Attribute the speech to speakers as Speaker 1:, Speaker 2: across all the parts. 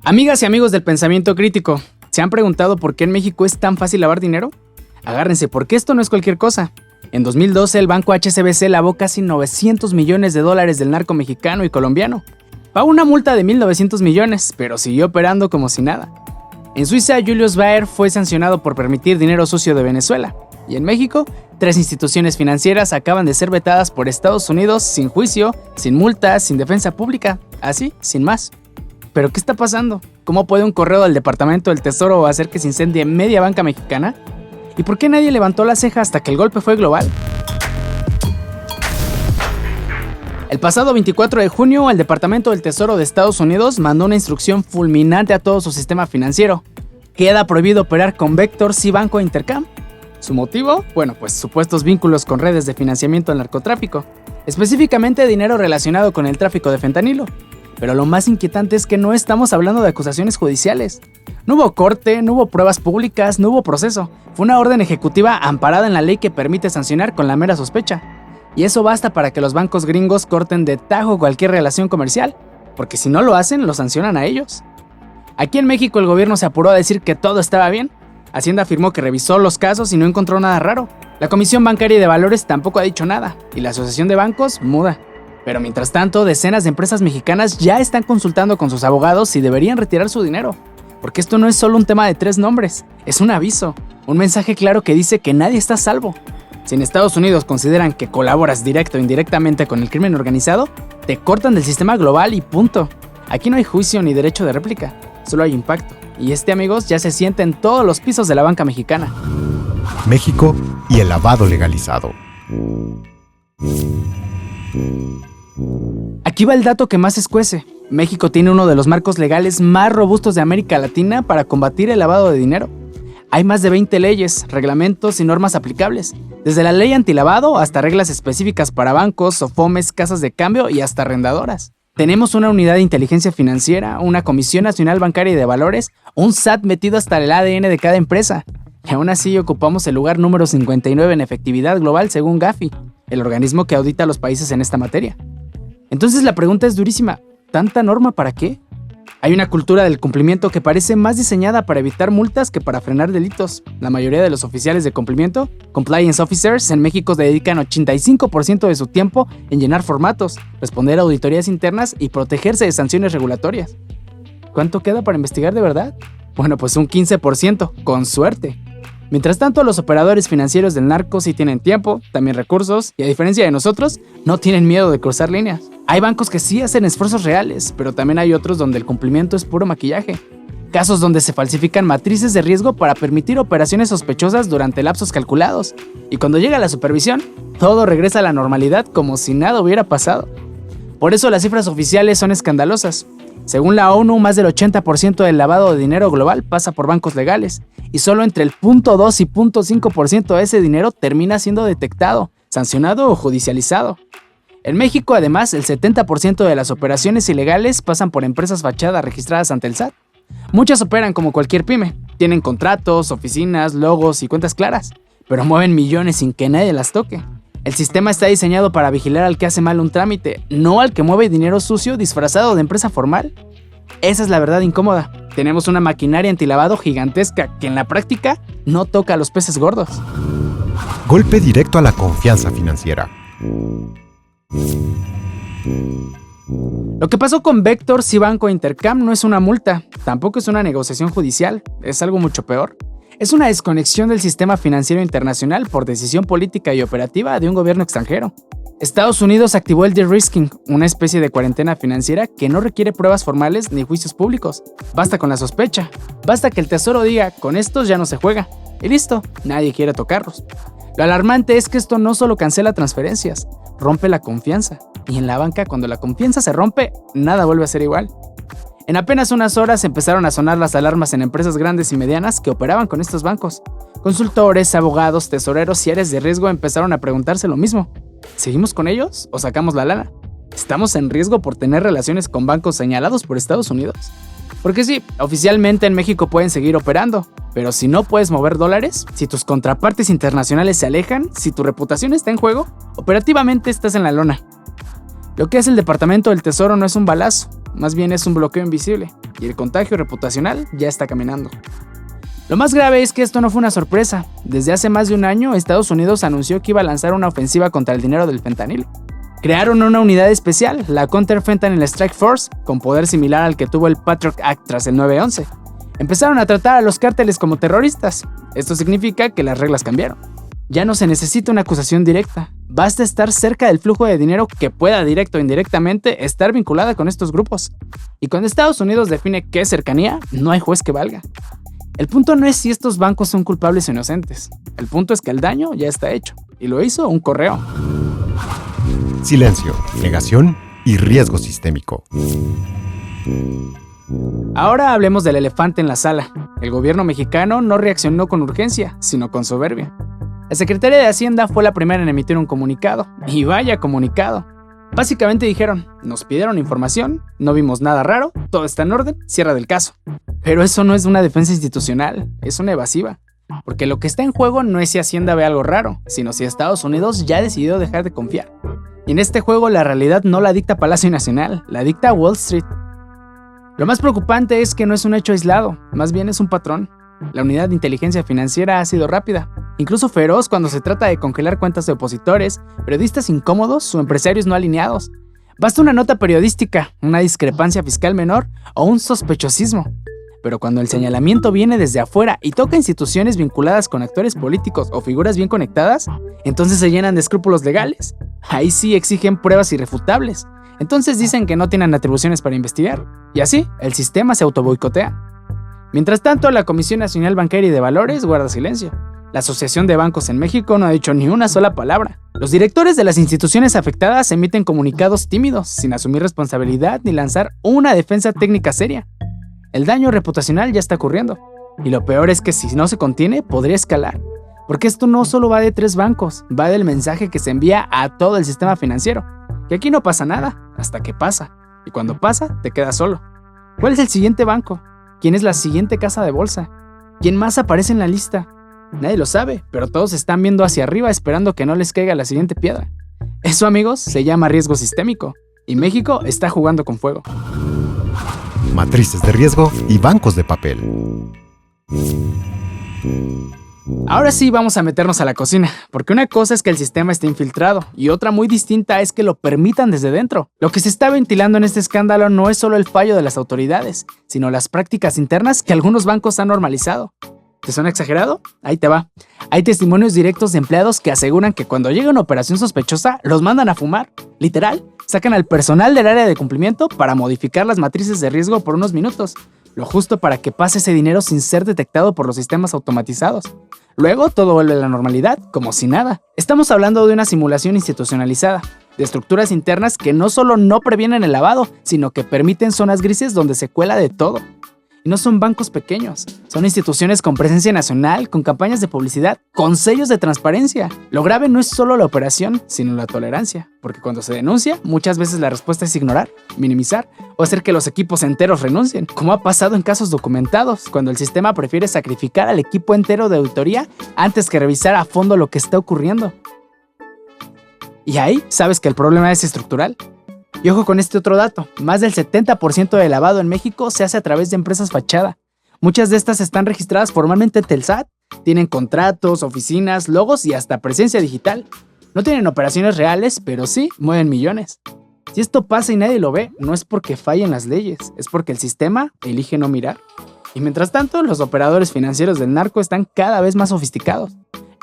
Speaker 1: Amigas y amigos del pensamiento crítico, ¿se han preguntado por qué en México es tan fácil lavar dinero? Agárrense, porque esto no es cualquier cosa. En 2012, el banco HSBC lavó casi 900 millones de dólares del narco mexicano y colombiano. Pagó una multa de 1.900 millones, pero siguió operando como si nada. En Suiza, Julius Baer fue sancionado por permitir dinero sucio de Venezuela. Y en México, 3 instituciones financieras acaban de ser vetadas por Estados Unidos sin juicio, sin multas, sin defensa pública, así, sin más. ¿Pero qué está pasando? ¿Cómo puede un correo del Departamento del Tesoro hacer que se incendie media banca mexicana? ¿Y por qué nadie levantó la ceja hasta que el golpe fue global? El pasado 24 de junio, el Departamento del Tesoro de Estados Unidos mandó una instrucción fulminante a todo su sistema financiero. Queda prohibido operar con Vectors y Banco Intercam. ¿Su motivo? Bueno, pues supuestos vínculos con redes de financiamiento al narcotráfico, específicamente dinero relacionado con el tráfico de fentanilo. Pero lo más inquietante es que no estamos hablando de acusaciones judiciales. No hubo corte, no hubo pruebas públicas, no hubo proceso. Fue una orden ejecutiva amparada en la ley que permite sancionar con la mera sospecha. Y eso basta para que los bancos gringos corten de tajo cualquier relación comercial, porque si no lo hacen, lo sancionan a ellos. Aquí en México el gobierno se apuró a decir que todo estaba bien. Hacienda afirmó que revisó los casos y no encontró nada raro. La Comisión Bancaria y de Valores tampoco ha dicho nada, y la Asociación de Bancos muda. Pero mientras tanto, decenas de empresas mexicanas ya están consultando con sus abogados si deberían retirar su dinero. Porque esto no es solo un tema de 3 nombres, es un aviso, un mensaje claro que dice que nadie está a salvo. Si en Estados Unidos consideran que colaboras directo o indirectamente con el crimen organizado, te cortan del sistema global y punto. Aquí no hay juicio ni derecho de réplica, solo hay impacto. Y amigos, ya se siente en todos los pisos de la banca mexicana.
Speaker 2: México y el lavado legalizado.
Speaker 1: Aquí va el dato que más escuece. México tiene uno de los marcos legales más robustos de América Latina para combatir el lavado de dinero. Hay más de 20 leyes, reglamentos y normas aplicables, desde la ley antilavado hasta reglas específicas para bancos, SOFOMES, casas de cambio y hasta arrendadoras. Tenemos una unidad de inteligencia financiera, una Comisión Nacional Bancaria y de Valores, un SAT metido hasta el ADN de cada empresa. Y aún así ocupamos el lugar número 59 en efectividad global según Gafi, el organismo que audita a los países en esta materia. Entonces la pregunta es durísima, ¿tanta norma para qué? Hay una cultura del cumplimiento que parece más diseñada para evitar multas que para frenar delitos. La mayoría de los oficiales de cumplimiento, compliance officers, en México dedican 85% de su tiempo en llenar formatos, responder a auditorías internas y protegerse de sanciones regulatorias. ¿Cuánto queda para investigar de verdad? Bueno, pues un 15%, con suerte. Mientras tanto, los operadores financieros del narco sí tienen tiempo, también recursos, y a diferencia de nosotros, no tienen miedo de cruzar líneas. Hay bancos que sí hacen esfuerzos reales, pero también hay otros donde el cumplimiento es puro maquillaje. Casos donde se falsifican matrices de riesgo para permitir operaciones sospechosas durante lapsos calculados. Y cuando llega la supervisión, todo regresa a la normalidad como si nada hubiera pasado. Por eso las cifras oficiales son escandalosas. Según la ONU, más del 80% del lavado de dinero global pasa por bancos legales, y solo entre el 0.2 y 0.5% de ese dinero termina siendo detectado, sancionado o judicializado. En México, además, el 70% de las operaciones ilegales pasan por empresas fachada registradas ante el SAT. Muchas operan como cualquier pyme, tienen contratos, oficinas, logos y cuentas claras, pero mueven millones sin que nadie las toque. El sistema está diseñado para vigilar al que hace mal un trámite, no al que mueve dinero sucio disfrazado de empresa formal. Esa es la verdad incómoda. Tenemos una maquinaria antilavado gigantesca que en la práctica no toca a los peces gordos.
Speaker 2: Golpe directo a la confianza financiera.
Speaker 1: Lo que pasó con Vectors y Banco Intercam no es una multa, tampoco es una negociación judicial, es algo mucho peor. Es una desconexión del sistema financiero internacional por decisión política y operativa de un gobierno extranjero. Estados Unidos activó el de-risking, una especie de cuarentena financiera que no requiere pruebas formales ni juicios públicos. Basta con la sospecha, basta que el Tesoro diga, con estos ya no se juega, y listo, nadie quiere tocarlos. Lo alarmante es que esto no solo cancela transferencias, rompe la confianza. Y en la banca, cuando la confianza se rompe, nada vuelve a ser igual. En apenas unas horas empezaron a sonar las alarmas en empresas grandes y medianas que operaban con estos bancos. Consultores, abogados, tesoreros y áreas de riesgo empezaron a preguntarse lo mismo. ¿Seguimos con ellos o sacamos la lana? ¿Estamos en riesgo por tener relaciones con bancos señalados por Estados Unidos? Porque sí, oficialmente en México pueden seguir operando, pero si no puedes mover dólares, si tus contrapartes internacionales se alejan, si tu reputación está en juego, operativamente estás en la lona. Lo que hace el Departamento del Tesoro no es un balazo, más bien es un bloqueo invisible, y el contagio reputacional ya está caminando. Lo más grave es que esto no fue una sorpresa. Desde hace más de un año, Estados Unidos anunció que iba a lanzar una ofensiva contra el dinero del fentanilo. Crearon una unidad especial, la Counter Fentanyl Strike Force, con poder similar al que tuvo el Patriot Act tras el 9/11. Empezaron a tratar a los cárteles como terroristas. Esto significa que las reglas cambiaron. Ya no se necesita una acusación directa. Basta estar cerca del flujo de dinero que pueda, directo o indirectamente, estar vinculada con estos grupos. Y cuando Estados Unidos define qué es cercanía, no hay juez que valga. El punto no es si estos bancos son culpables o inocentes. El punto es que el daño ya está hecho. Y lo hizo un correo.
Speaker 2: Silencio, negación y riesgo sistémico.
Speaker 1: Ahora hablemos del elefante en la sala. El gobierno mexicano no reaccionó con urgencia, sino con soberbia. La Secretaría de Hacienda fue la primera en emitir un comunicado. Y vaya comunicado. Básicamente dijeron, nos pidieron información, no vimos nada raro, todo está en orden, cierra del caso. Pero eso no es una defensa institucional, es una evasiva. Porque lo que está en juego no es si Hacienda ve algo raro, sino si Estados Unidos ya decidió dejar de confiar. Y en este juego la realidad no la dicta Palacio Nacional, la dicta Wall Street. Lo más preocupante es que no es un hecho aislado, más bien es un patrón. La unidad de inteligencia financiera ha sido rápida, incluso feroz cuando se trata de congelar cuentas de opositores, periodistas incómodos o empresarios no alineados. Basta una nota periodística, una discrepancia fiscal menor o un sospechosismo. Pero cuando el señalamiento viene desde afuera y toca instituciones vinculadas con actores políticos o figuras bien conectadas, entonces se llenan de escrúpulos legales. Ahí sí exigen pruebas irrefutables. Entonces dicen que no tienen atribuciones para investigar. Y así, el sistema se autoboicotea. Mientras tanto, la Comisión Nacional Bancaria y de Valores guarda silencio. La Asociación de Bancos en México no ha dicho ni una sola palabra. Los directores de las instituciones afectadas emiten comunicados tímidos, sin asumir responsabilidad ni lanzar una defensa técnica seria. El daño reputacional ya está ocurriendo. Y lo peor es que si no se contiene, podría escalar. Porque esto no solo va de 3 bancos, va del mensaje que se envía a todo el sistema financiero. Que aquí no pasa nada, hasta que pasa. Y cuando pasa, te quedas solo. ¿Cuál es el siguiente banco? ¿Quién es la siguiente casa de bolsa? ¿Quién más aparece en la lista? Nadie lo sabe, pero todos están viendo hacia arriba esperando que no les caiga la siguiente piedra. Eso, amigos, se llama riesgo sistémico. Y México está jugando con fuego.
Speaker 2: Matrices de riesgo y bancos de papel.
Speaker 1: Ahora sí vamos a meternos a la cocina, porque una cosa es que el sistema esté infiltrado y otra muy distinta es que lo permitan desde dentro. Lo que se está ventilando en este escándalo no es solo el fallo de las autoridades, sino las prácticas internas que algunos bancos han normalizado. ¿Te suena exagerado? Ahí te va. Hay testimonios directos de empleados que aseguran que cuando llega una operación sospechosa, los mandan a fumar. Literal, sacan al personal del área de cumplimiento para modificar las matrices de riesgo por unos minutos, lo justo para que pase ese dinero sin ser detectado por los sistemas automatizados. Luego todo vuelve a la normalidad, como si nada. Estamos hablando de una simulación institucionalizada, de estructuras internas que no solo no previenen el lavado, sino que permiten zonas grises donde se cuela de todo. Y no son bancos pequeños, son instituciones con presencia nacional, con campañas de publicidad, con sellos de transparencia. Lo grave no es solo la operación, sino la tolerancia, porque cuando se denuncia, muchas veces la respuesta es ignorar, minimizar o hacer que los equipos enteros renuncien, como ha pasado en casos documentados, cuando el sistema prefiere sacrificar al equipo entero de auditoría antes que revisar a fondo lo que está ocurriendo. Y ahí sabes que el problema es estructural. Y ojo con este otro dato, más del 70% del lavado en México se hace a través de empresas fachada. Muchas de estas están registradas formalmente ante el SAT, tienen contratos, oficinas, logos y hasta presencia digital. No tienen operaciones reales, pero sí mueven millones. Si esto pasa y nadie lo ve, no es porque fallen las leyes, es porque el sistema elige no mirar. Y mientras tanto, los operadores financieros del narco están cada vez más sofisticados.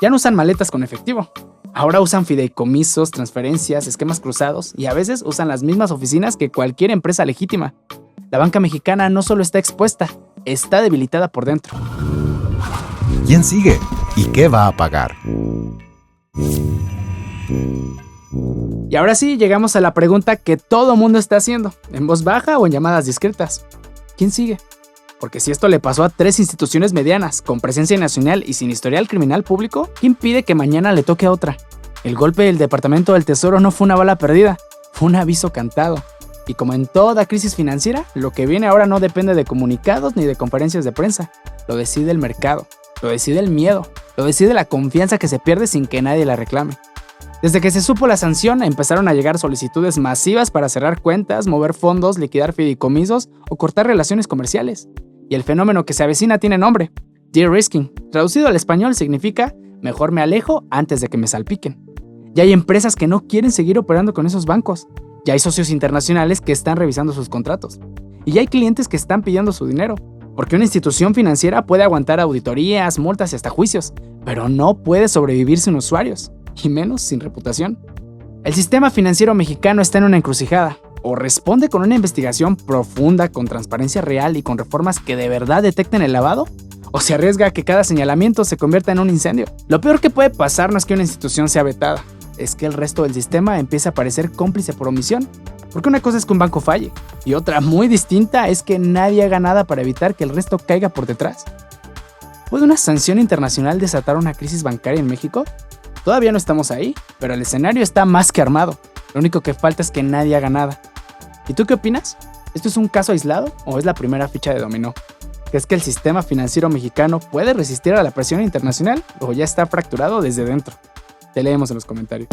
Speaker 1: Ya no usan maletas con efectivo. Ahora usan fideicomisos, transferencias, esquemas cruzados y a veces usan las mismas oficinas que cualquier empresa legítima. La banca mexicana no solo está expuesta, está debilitada por dentro.
Speaker 2: ¿Quién sigue? ¿Y qué va a pagar?
Speaker 1: Y ahora sí, llegamos a la pregunta que todo mundo está haciendo, en voz baja o en llamadas discretas. ¿Quién sigue? Porque si esto le pasó a 3 instituciones medianas, con presencia nacional y sin historial criminal público, ¿quién pide que mañana le toque a otra? El golpe del Departamento del Tesoro no fue una bala perdida, fue un aviso cantado. Y como en toda crisis financiera, lo que viene ahora no depende de comunicados ni de conferencias de prensa. Lo decide el mercado, lo decide el miedo, lo decide la confianza que se pierde sin que nadie la reclame. Desde que se supo la sanción, empezaron a llegar solicitudes masivas para cerrar cuentas, mover fondos, liquidar fideicomisos o cortar relaciones comerciales. Y el fenómeno que se avecina tiene nombre: de-risking. Traducido al español significa mejor me alejo antes de que me salpiquen. Ya hay empresas que no quieren seguir operando con esos bancos. Ya hay socios internacionales que están revisando sus contratos. Y ya hay clientes que están pidiendo su dinero. Porque una institución financiera puede aguantar auditorías, multas y hasta juicios, pero no puede sobrevivir sin usuarios, y menos sin reputación. El sistema financiero mexicano está en una encrucijada. O responde con una investigación profunda, con transparencia real y con reformas que de verdad detecten el lavado, o se arriesga a que cada señalamiento se convierta en un incendio. Lo peor que puede pasar no es que una institución sea vetada, es que el resto del sistema empiece a parecer cómplice por omisión. Porque una cosa es que un banco falle, y otra muy distinta es que nadie haga nada para evitar que el resto caiga por detrás. ¿Puede una sanción internacional desatar una crisis bancaria en México? Todavía no estamos ahí, pero el escenario está más que armado. Lo único que falta es que nadie haga nada. ¿Y tú qué opinas? ¿Esto es un caso aislado o es la primera ficha de dominó? ¿Crees que el sistema financiero mexicano puede resistir a la presión internacional o ya está fracturado desde dentro? Te leemos en los comentarios.